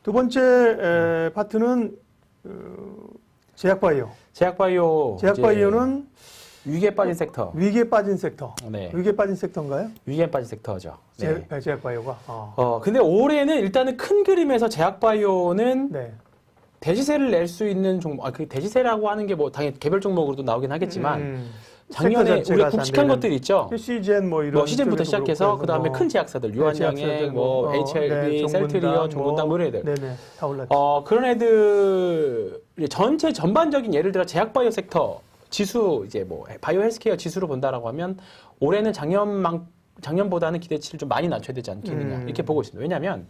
두 번째 파트는 제약바이오. 제약바이오는 위기에 빠진 섹터. 위기에 빠진 섹터. 네. 위기에 빠진 섹터인가요? 위기에 빠진 섹터죠. 네. 제약바이오가. 근데 올해는 일단은 큰 그림에서 제약바이오는 네. 대시세를 낼 수 있는 종목, 그 대시세라고 하는 게 뭐 당연히 개별 종목으로도 나오긴 하겠지만 작년에 우리가 굵직한 것들이 있죠. 시젠 뭐 이런 시즌부터 시작해서 그 다음에 큰 제약사들 유한양행, 뭐 HLB, 셀트리온, 종군당 뭐 이런 애들. 네네. 다 올랐죠. 그런 애들 전체 전반적인 예를 들어 제약바이오 sek터 지수 이제 뭐 바이오 헬스케어 지수로 본다라고 하면 올해는 작년보다는 기대치를 좀 많이 낮춰야 되지 않겠느냐 이렇게 보고 있습니다. 왜냐하면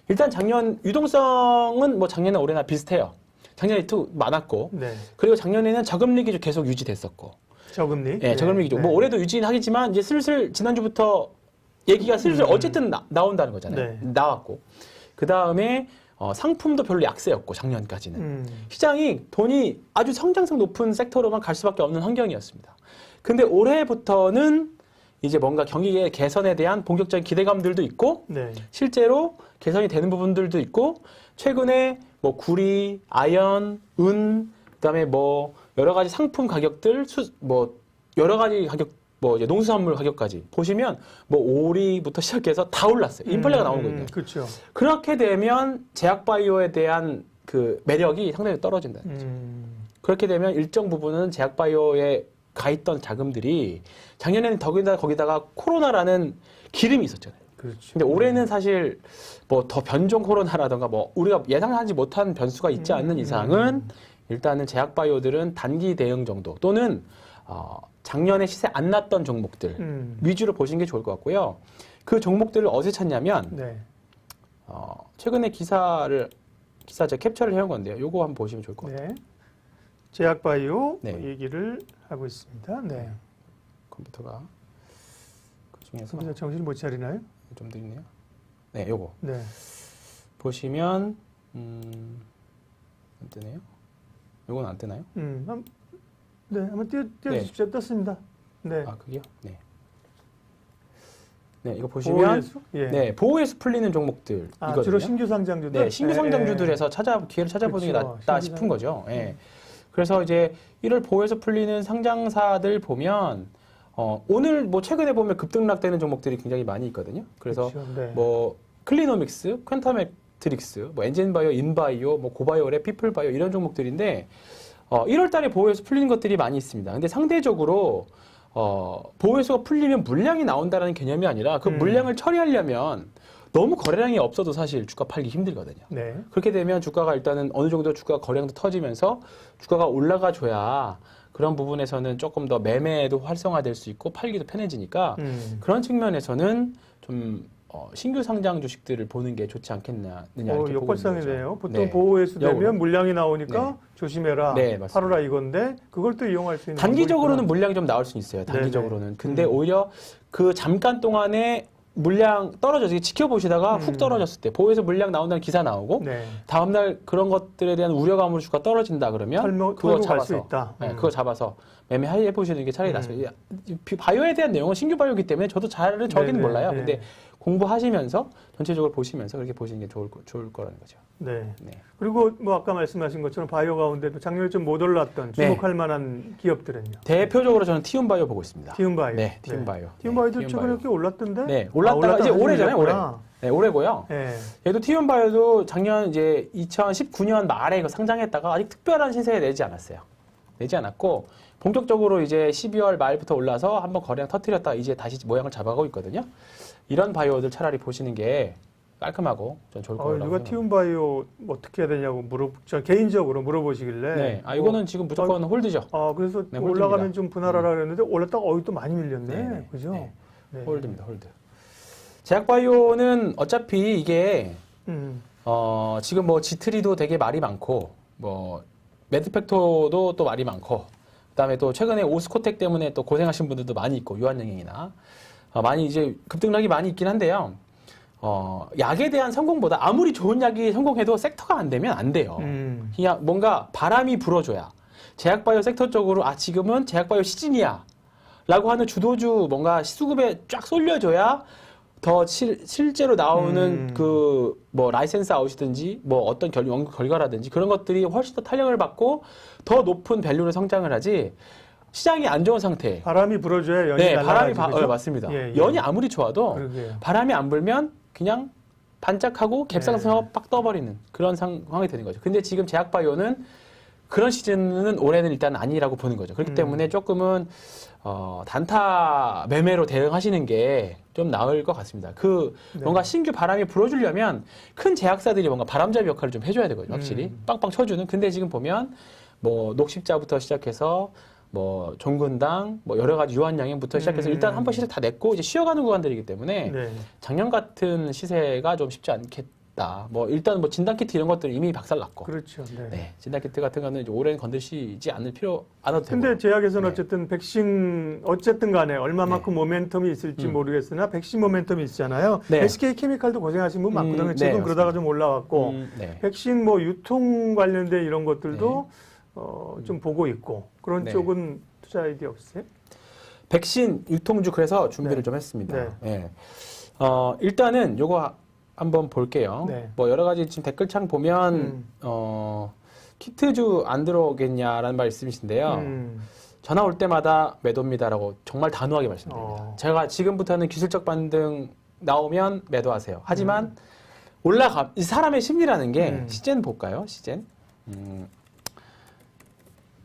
일단 작년 유동성은 뭐 작년에 올해나 비슷해요. 작년에 또 많았고 네. 그리고 작년에는 저금리 기조 계속 유지됐었고. 저금리? 네, 저금리 기조. 네. 뭐 올해도 유지는 하겠지만 이제 슬슬 지난주부터 얘기가 슬슬 어쨌든 나온다는 거잖아요. 네. 나왔고. 그 다음에 상품도 별로 약세였고 작년까지는. 시장이 돈이 아주 성장성 높은 섹터로만 갈 수밖에 없는 환경이었습니다. 근데 올해부터는 이제 뭔가 경기 개선에 대한 본격적인 기대감들도 있고 네. 실제로 개선이 되는 부분들도 있고 최근에 뭐 구리, 아연, 은, 그다음에 뭐 여러 가지 상품 가격들, 뭐 여러 가지 가격, 뭐 이제 농수산물 가격까지 보시면 뭐 오리부터 시작해서 다 올랐어요. 인플레가 나오는 거거든요. 그렇죠. 그렇게 되면 제약바이오에 대한 그 매력이 상당히 떨어진다는 거죠. 그렇게 되면 일정 부분은 제약바이오에 가 있던 자금들이 작년에는 거기다가 코로나라는 기름이 있었잖아요. 그렇죠. 근데 올해는 사실 뭐 더 변종 코로나라던가 뭐 우리가 예상하지 못한 변수가 있지 않는 이상은 일단은 제약바이오들은 단기 대응 정도 또는 작년에 시세 안 났던 종목들 위주로 보시는 게 좋을 것 같고요. 그 종목들을 어디서 찾냐면 네. 최근에 기사 제가 캡처를 해온 건데요. 요거 한번 보시면 좋을 것 같아요. 네. 제약바이오 네. 얘기를 하고 있습니다. 네. 컴퓨터가 그 중에서 컴퓨터 정신 못 차리나요? 좀 더 있네요. 네, 요거 네. 보시면 안 뜨네요. 요건 안 뜨나요? 네, 한번 띄워주십시오. 떴습니다. 네. 아, 그게요? 네. 네, 이거 보시면 보호예수? 예. 네, 보호에서 풀리는 종목들 이거든요. 주로 신규 상장주들. 네, 신규 상장주들에서 뒤를 찾아보는 게 그렇죠. 낫다 싶은 거죠. 예. 그래서 이제 이를 보호해서 풀리는 상장사들 보면 오늘 뭐 최근에 보면 급등락되는 종목들이 굉장히 많이 있거든요. 그래서 그렇죠. 네. 뭐 클리노믹스, 퀀텀맥트릭스, 뭐 엔진바이오, 인바이오, 뭐 고바이오랩, 피플바이오 이런 종목들인데 1월달에 보호해서 풀리는 것들이 많이 있습니다. 근데 상대적으로 보호해서가 풀리면 물량이 나온다는 개념이 아니라 그 물량을 처리하려면 너무 거래량이 없어도 사실 주가 팔기 힘들거든요. 네. 그렇게 되면 주가가 일단은 어느 정도 주가 거래량도 터지면서 주가가 올라가줘야 그런 부분에서는 조금 더 매매도 활성화될 수 있고 팔기도 편해지니까 그런 측면에서는 좀 신규 상장 주식들을 보는 게 좋지 않겠느냐 이렇게 보고 있는 역발상이네요. 거죠. 보통 네. 보호회수 되면 역으로. 물량이 나오니까 네. 조심해라. 네, 맞습니다. 팔아라 이건데 그걸 또 이용할 수 있는 단기적으로는 방법이 물량이 좀 나올 수는 있어요. 단기적으로는. 네네. 근데 오히려 그 잠깐 동안에 물량 떨어져서 지켜보시다가 훅 떨어졌을 때 보호해서 물량 나온다는 기사 나오고 있구나. 네. 다음날 그런 것들에 대한 우려감으로 주가 떨어진다 그러면 그거 털고 갈 수 잡아서 있다. 그거 잡아서 매매해 보시는 게 차라리 낫습니다. 바이오에 대한 내용은 신규 바이오이기 때문에 저도 잘 저기는 네네. 몰라요. 네. 근데 공부하시면서 전체적으로 보시면서 그렇게 보시는 게 좋을 거라는 거죠. 네. 네. 그리고 뭐 아까 말씀하신 것처럼 바이오 가운데도 작년에 좀 못 올랐던 네. 주목할 만한 기업들은요. 대표적으로 저는 티움바이오 보고 있습니다. 티움바이오. 네, 티움바이오. 티움바이오도 네, 최근에 꽤 올랐던데. 네, 올랐다가 이제 다시 올해잖아요, 올해. 밀렸구나. 네, 올해고요. 네. 얘도 티움바이오도 작년 이제 2019년 말에 이거 상장했다가 아직 특별한 시세에 내지 않았어요. 내지 않았고 본격적으로 이제 12월 말부터 올라서 한번 거래량 터뜨렸다가 이제 다시 모양을 잡아가고 있거든요. 이런 바이오들 차라리 보시는 게 깔끔하고 전 좋을 거라고 누가 생각합니다. 티움바이오 어떻게 해야 되냐고 저 개인적으로 물어보시길래. 네, 이거는 지금 무조건 홀드죠. 그래서 네, 올라가면 홀드입니다. 좀 분할하라 그랬는데 올랐다가 또 많이 밀렸네. 네, 그죠? 네. 네. 홀드입니다, 홀드. 제약바이오는 어차피 이게 지금 뭐 지트리도 되게 말이 많고 뭐 매드팩토도 또 말이 많고 그다음에 또 최근에 오스코텍 때문에 또 고생하신 분들도 많이 있고 유한양행이나 많이 이제 급등락이 많이 있긴 한데요. 약에 대한 성공보다 아무리 좋은 약이 성공해도 섹터가 안 되면 안 돼요. 그냥 뭔가 바람이 불어줘야 제약바이오 섹터 쪽으로 지금은 제약바이오 시즌이야 라고 하는 주도주 뭔가 수급에 쫙 쏠려줘야 더 실제로 나오는 그 뭐 라이센스 아웃이든지 뭐 어떤 연구 결과라든지 그런 것들이 훨씬 더 탄력을 받고 더 높은 밸류로 성장을 하지 시장이 안 좋은 상태. 바람이 불어줘야 연이 네, 날아가지. 바람이 맞습니다. 예, 예. 연이 아무리 좋아도 그러게요. 바람이 안 불면 그냥 반짝하고 갭상승하고 빡 떠버리는 그런 상황이 되는 거죠. 근데 지금 제약바이오는 그런 시즌은 올해는 일단 아니라고 보는 거죠. 그렇기 때문에 조금은 단타 매매로 대응하시는 게 좀 나을 것 같습니다. 뭔가 신규 바람이 불어주려면 큰 제약사들이 뭔가 바람잡이 역할을 좀 해줘야 되거든요. 확실히 빵빵 쳐주는. 근데 지금 보면 뭐 녹십자부터 시작해서 뭐 종근당, 뭐 여러 가지 유한양행부터 시작해서 일단 한 번 시세 다 냈고 이제 쉬어가는 구간들이기 때문에 네. 작년 같은 시세가 좀 쉽지 않겠다. 뭐 일단 뭐 진단키트 이런 것들은 이미 박살났고. 그렇죠. 네. 네, 진단키트 같은 거는 이제 올해는 건드시지 않아도 되고. 근데 제약에서는 네. 어쨌든 백신 어쨌든 간에 얼마만큼 모멘텀이 있을지 모르겠으나 백신 모멘텀이 있잖아요. 네. SK 케미칼도 고생하신 분 많거든요. 네, 지금 맞습니다. 그러다가 좀 올라왔고 네. 백신 뭐 유통 관련된 이런 것들도 좀 보고 있고 그런 네. 쪽은 투자 아이디어 없으세요? 백신 유통주 그래서 준비를 네. 좀 했습니다. 네. 네. 일단은 요거 한번 볼게요. 네. 뭐 여러 가지 지금 댓글창 보면 키트주 안 들어오겠냐라는 말씀이신데요. 전화 올 때마다 매도입니다라고 정말 단호하게 말씀드립니다. 제가 지금부터는 기술적 반등 나오면 매도하세요. 하지만 이 사람의 심리라는 게 시젠 볼까요? 시젠.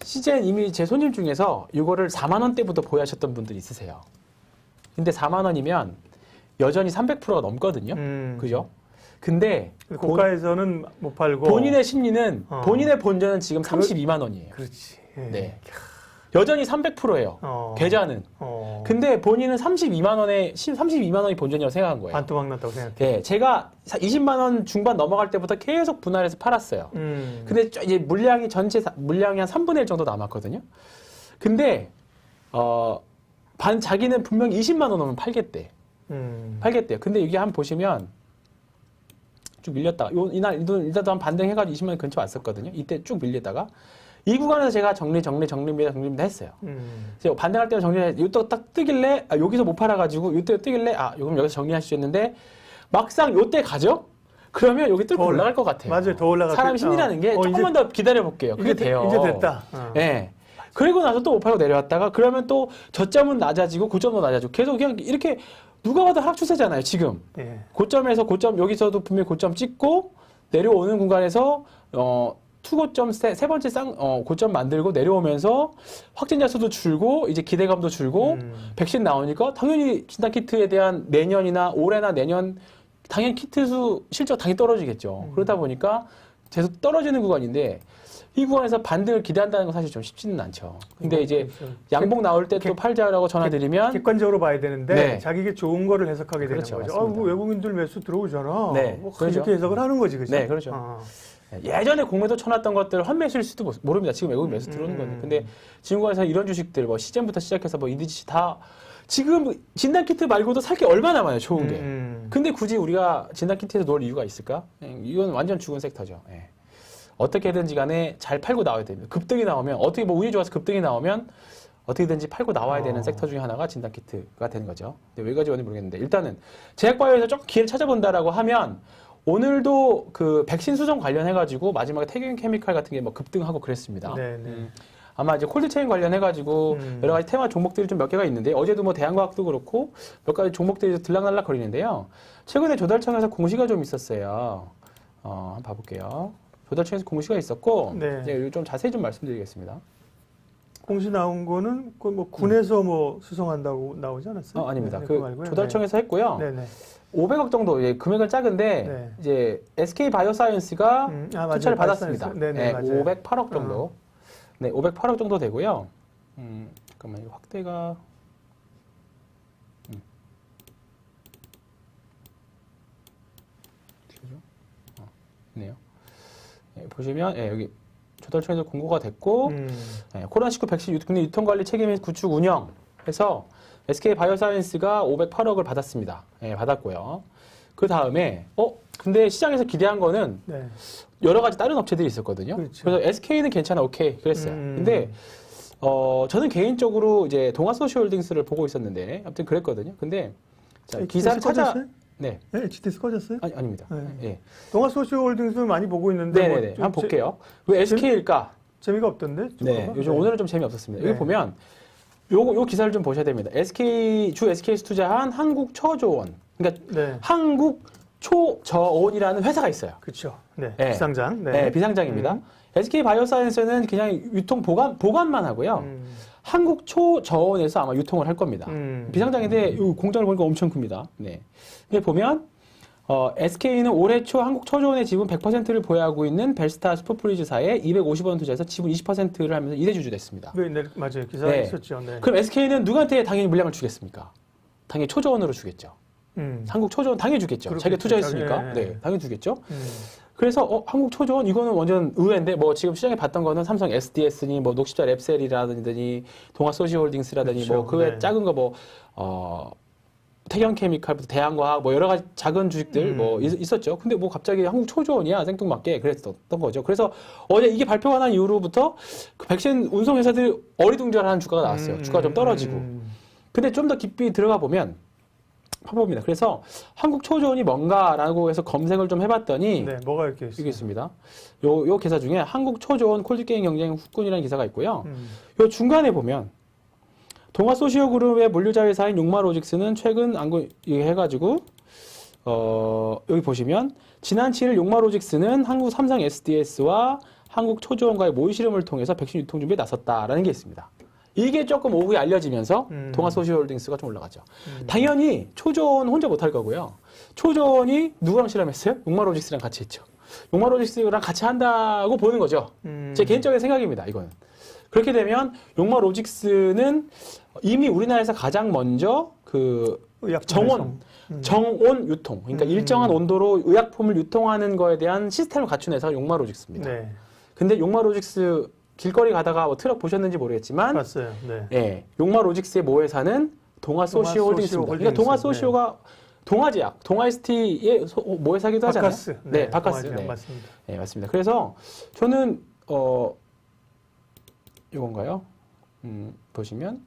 시젠 이미 제 손님 중에서 이거를 4만 원대부터 보유하셨던 분들이 있으세요. 근데 4만 원이면 여전히 300%가 넘거든요. 그죠? 근데 고가에서는 못 팔고 본인의 심리는 본인의 본전은 지금 32만 원이에요. 그렇지. 네. 여전히 300%예요. 계좌는. 근데 본인은 32만 원이 본전이라고 생각한 거예요. 반토막 났다고 생각해. 네, 제가 20만 원 중반 넘어갈 때부터 계속 분할해서 팔았어요. 근데 이제 물량이 전체 물량이 한 3분의 1 정도 남았거든요. 근데 자기는 분명히 20만 원 오면 팔겠대. 팔겠대요. 근데 여기 한번 보시면 쭉 밀렸다가 이날도 한 반등해가지고 20만 원 근처 왔었거든요. 이때 쭉 밀리다가 이 구간에서 제가 정리입니다 했어요. 그래서 반등할 때는 정리해, 요때 딱 뜨길래, 여기서 못 팔아가지고, 요때 뜨길래, 그럼 여기서 정리하시죠 했는데, 막상 요때 가죠? 그러면 여기 뚫고 올라갈 것 같아요. 맞아요. 더 올라갈 사람 심리라는 게 조금만 더 기다려볼게요. 그게 돼요. 이제 됐다. 네. 그리고 나서 또 못 팔고 내려왔다가, 그러면 또 저점은 낮아지고, 고점도 낮아지고, 계속 그냥 이렇게 누가 봐도 하락 추세잖아요, 지금. 예. 고점에서 여기서도 분명히 고점 찍고, 내려오는 공간에서, 투고점 세 번째 고점 만들고 내려오면서 확진자 수도 줄고 이제 기대감도 줄고 백신 나오니까 당연히 진단키트에 대한 내년이나 올해나 내년 당연히 키트 수 실적 당연히 떨어지겠죠. 그러다 보니까 계속 떨어지는 구간인데 이 구간에서 반등을 기대한다는 건 사실 좀 쉽지는 않죠. 근데 이제 양봉 나올 때 또 팔자라고 전화드리면 객관적으로 봐야 되는데 네. 자기가 좋은 거를 해석하게 그렇죠, 되는 거죠. 맞습니다. 뭐 외국인들 매수 들어오잖아. 네, 뭐 그렇죠. 그렇게 해석을 하는 거지, 그죠? 네, 그렇죠. 예전에 공매도 쳐놨던 것들 환매실 수도 모릅니다. 지금 외국인 매수 들어오는 거는. 근데 지금까지 이런 주식들 뭐 시젠부터 시작해서 뭐 인디지 다 지금 진단키트 말고도 살 게 얼마나 많아요. 좋은 게. 근데 굳이 우리가 진단키트에서 놓을 이유가 있을까? 이건 완전 죽은 섹터죠. 예. 어떻게든지 간에 잘 팔고 나와야 됩니다. 급등이 나오면 어떻게 뭐 운이 좋아서 급등이 나오면 어떻게든지 팔고 나와야 되는 섹터 중에 하나가 진단키트가 되는 거죠. 근데 왜 가지고 왔는지 모르겠는데 일단은 제약바이오에서 조금 기회를 찾아본다라고 하면 오늘도 그 백신 수정 관련해가지고 마지막에 태경 케미칼 같은 게 뭐 급등하고 그랬습니다. 아마 이제 콜드체인 관련해가지고 여러 가지 테마 종목들이 좀 몇 개가 있는데 어제도 뭐 대한과학도 그렇고 몇 가지 종목들이 들락날락 거리는데요. 최근에 조달청에서 공시가 좀 있었어요. 한번 봐볼게요. 조달청에서 공시가 있었고 이제 좀 자세히 좀 말씀드리겠습니다. 공시 나온 거는 그 뭐 군에서 뭐 수송한다고 나오지 않았어요? 아닙니다. 네, 그 조달청에서 했고요. 네네. 500억 정도 금액은 작은데 이제 SK 바이오사이언스가 투자를 받았습니다. 네네, 508억 정도. 네, 508억 정도 되고요. 잠깐만 이 확대가 네요. 보시면 여기 조달청에서 공고가 됐고 코로나19 백신 국내 유통관리 책임 및 구축 운영해서 SK 바이오사이언스가 508억을 받았습니다. 받았고요. 그 다음에 근데 시장에서 기대한 거는 여러 가지 다른 업체들이 있었거든요. 그렇죠. 그래서 SK는 괜찮아, 오케이 그랬어요. 근데 저는 개인적으로 이제 동아소시홀딩스를 보고 있었는데 아무튼 그랬거든요. 근데 자, 기사를 꺼졌어요? 네. 네, HTS 꺼졌어요? 아닙니다. 네. 예. 동아소시홀딩스 많이 보고 있는데 네네네. 뭐 한번 볼게요. 왜 SK일까? 재미가 없던데? 네. 주가가? 요즘 오늘은 좀 재미없었습니다. 네. 여기 보면 요 기사를 좀 보셔야 됩니다. SK에서 투자한 한국초저온. 그러니까 네. 한국초저온이라는 회사가 있어요. 그렇죠. 네. 네. 비상장. 네, 비상장입니다. SK바이오사이언스는 그냥 유통 보관만 하고요. 한국초저온에서 아마 유통을 할 겁니다. 비상장인데 이 공장을 보니까 엄청 큽니다. 네. 근데 보면 SK는 올해 초 한국초저온의 지분 100%를 보유하고 있는 벨스타 슈퍼프리즈사에 250원 투자해서 지분 20%를 하면서 1대주주 됐습니다. 네, 맞아요. 기사가 네. 있었죠. 네. 그럼 SK는 누구한테 당연히 물량을 주겠습니까? 당연히 초저온으로 주겠죠. 한국초저온 당연히 주겠죠. 그렇겠죠. 자기가 투자했으니까. 네. 네, 당연히 주겠죠. 그래서 한국초저온 이거는 완전 의외인데 뭐 지금 시장에 봤던 거는 삼성 SDS니 뭐 녹십자 랩셀이라든지 동아소시홀딩스라든지 그렇죠. 뭐 그 외 네. 작은 거 뭐 태경케미칼부터 대한과학 뭐 여러 가지 작은 주식들 뭐 있었죠. 근데 뭐 갑자기 한국초저온이야 생뚱맞게 그랬었던 거죠. 그래서 어제 이게 발표가 난 이후로부터 그 백신 운송 회사들이 어리둥절하는 주가가 나왔어요. 주가가 좀 떨어지고. 근데 좀 더 깊이 들어가 보면 파봅니다. 그래서 한국초저온이 뭔가라고 해서 검색을 좀 해봤더니 네, 뭐가 이렇게 있어요? 이게 있습니다. 요 기사 중에 한국초저온 콜드게임 경쟁 후끈이라는 기사가 있고요. 요 중간에 보면 동아소시오그룹의 물류자 회사인 용마로직스는 최근 해가지고 여기 보시면 지난 7일 용마로직스는 한국 삼성 SDS와 한국초저온과의 모의 실험을 통해서 백신 유통 준비에 나섰다라는 게 있습니다. 이게 조금 오후에 알려지면서 동아소시홀딩스가 좀 올라가죠. 당연히 초저온 혼자 못할 거고요. 초저온이 누구랑 실험했어요? 용마로직스랑 같이 했죠. 용마로직스랑 같이 한다고 보는 거죠. 제 개인적인 생각입니다. 이거는. 그렇게 되면 용마로직스는 이미 우리나라에서 가장 먼저 그 정온 유통, 그러니까 일정한 온도로 의약품을 유통하는 거에 대한 시스템을 갖춘 회사가 용마로직스입니다. 네. 근데 용마로직스 길거리 가다가 뭐 트럭 보셨는지 모르겠지만, 봤어요. 네. 예, 용마로직스의 모회사는 동아소시오홀딩스입니다. 그러니까 동아소시오가 동아제약, 동아ST의 모회사기도 하잖아요. 바카스. 네, 바카스. 동아제약 네. 맞습니다. 네, 맞습니다. 그래서 저는 이건가요? 보시면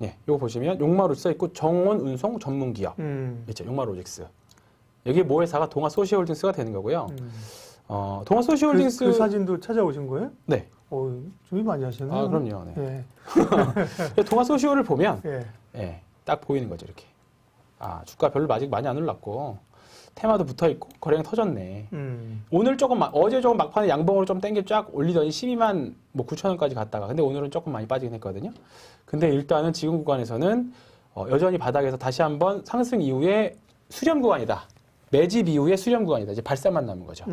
네, 이거 보시면 용마로 써 있고 정원 운송 전문 기업. 있죠. 용마로직스. 여기 모회사가 동아소시홀딩스가 되는 거고요. 동아소시홀딩스 그 사진도 찾아오신 거예요? 네. 준비 많이 하셨네요. 아, 그럼요. 네. 네. 동아소시오를 보면 예. 예, 딱 보이는 거죠, 이렇게. 아, 주가 별로 아직 많이 안 올랐고 테마도 붙어 있고 거래량 터졌네. 오늘 어제 조금 막판에 양봉으로 좀 땡겨 쫙 올리더니 12만 뭐 9천 원까지 갔다가 근데 오늘은 조금 많이 빠지긴 했거든요. 근데 일단은 지금 구간에서는 여전히 바닥에서 다시 한번 상승 이후에 수렴 구간이다. 매집 이후에 수렴 구간이다. 이제 발사만 남은 거죠.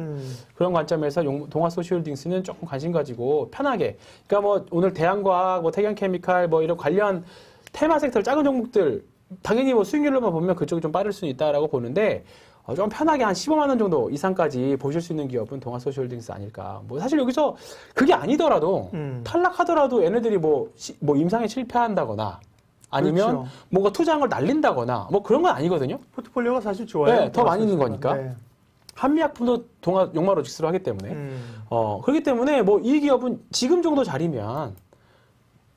그런 관점에서 동아소시홀딩스는 조금 관심 가지고 편하게. 그러니까 뭐 오늘 대한과학, 뭐 태경케미칼, 뭐 이런 관련 테마 섹터 작은 종목들 당연히 뭐 수익률로만 보면 그쪽이 좀 빠를 수는 있다라고 보는데 좀 편하게 한 15만 원 정도 이상까지 보실 수 있는 기업은 동아소시홀딩스 아닐까. 뭐 사실 여기서 그게 아니더라도 탈락하더라도 얘네들이 뭐 임상에 실패한다거나. 아니면 그렇죠. 뭔가 투자한 걸 날린다거나 뭐 그런 건 아니거든요. 포트폴리오가 사실 좋아요. 네, 더 많이 있는 거니까. 네. 한미약품도 용마로직스로 하기 때문에. 그렇기 때문에 뭐 이 기업은 지금 정도 자리면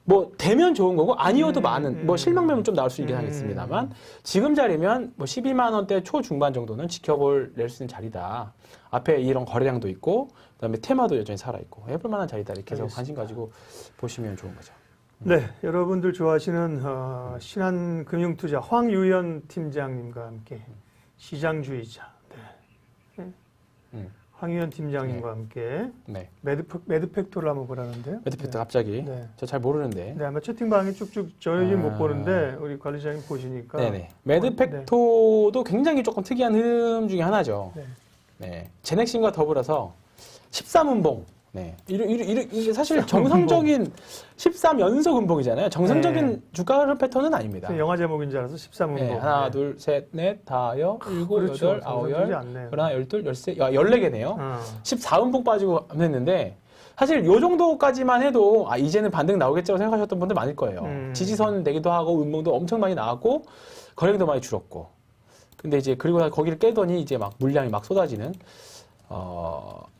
뭐 되면 좋은 거고 아니어도 많은 뭐 실망매면 좀 나올 수 있긴 하겠습니다만 지금 자리면 뭐 12만 원대 초중반 정도는 낼 수 있는 자리다. 앞에 이런 거래량도 있고 그다음에 테마도 여전히 살아 있고 해볼 만한 자리다. 이렇게 해서 관심 가지고 보시면 좋은 거죠. 네, 여러분들 좋아하시는 신한금융투자 황유연 팀장님과 함께 시장주의자 황유연 팀장님과 함께 네. 매드팩토를 한번 보라는데요. 매드팩토 갑자기 네. 저 잘 모르는데. 네, 아마 채팅방에 쭉쭉 저희는 못 보는데 우리 관리자님 보시니까. 네네. 매드팩토도 굉장히 조금 특이한 흐름 중에 하나죠. 네. 네. 제넥신과 더불어서 13운봉. 네. 이게 사실 정상적인 13연속 운봉이잖아요. 정상적인 네. 주가 흐름 패턴은 아닙니다. 영화 제목인 줄 알아서 13운봉. 네. 하나, 둘, 셋, 넷, 다여, 일곱, 그렇죠. 여덟, 아홉, 열, 않네요. 하나, 열둘, 열세, 14개네요. 14운봉 빠지고 했는데 사실 요 정도까지만 해도 이제는 반등 나오겠죠 생각하셨던 분들 많을 거예요. 지지선 내기도 하고 운봉도 엄청 많이 나왔고 거래량도 많이 줄었고. 근데 이제 그리고 거기를 깨더니 이제 막 물량이 막 쏟아지는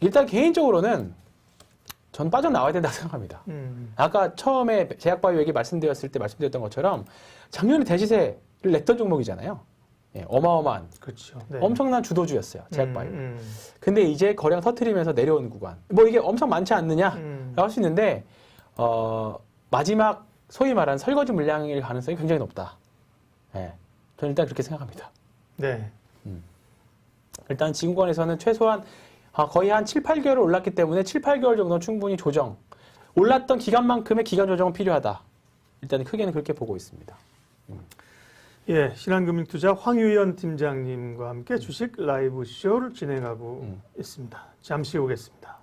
일단 개인적으로는 전 빠져나와야 된다고 생각합니다. 아까 처음에 제약바이오 얘기 말씀드렸을 때 말씀드렸던 것처럼 작년에 대시세를 냈던 종목이잖아요. 예, 어마어마한 그렇죠. 네. 엄청난 주도주였어요. 제약바이오. 근데 이제 거래량 터트리면서 내려온 구간. 뭐 이게 엄청 많지 않느냐라고 할 수 있는데 마지막 소위 말하는 설거지 물량일 가능성이 굉장히 높다. 예, 저는 일단 그렇게 생각합니다. 네. 일단 지금권에서는 최소한 거의 한 7, 8개월 올랐기 때문에 7, 8개월 정도는 충분히 조정. 올랐던 기간만큼의 기간 조정은 필요하다. 일단 크게는 그렇게 보고 있습니다. 예, 신한금융투자 황유연 팀장님과 함께 주식 라이브 쇼를 진행하고 있습니다. 잠시 오겠습니다.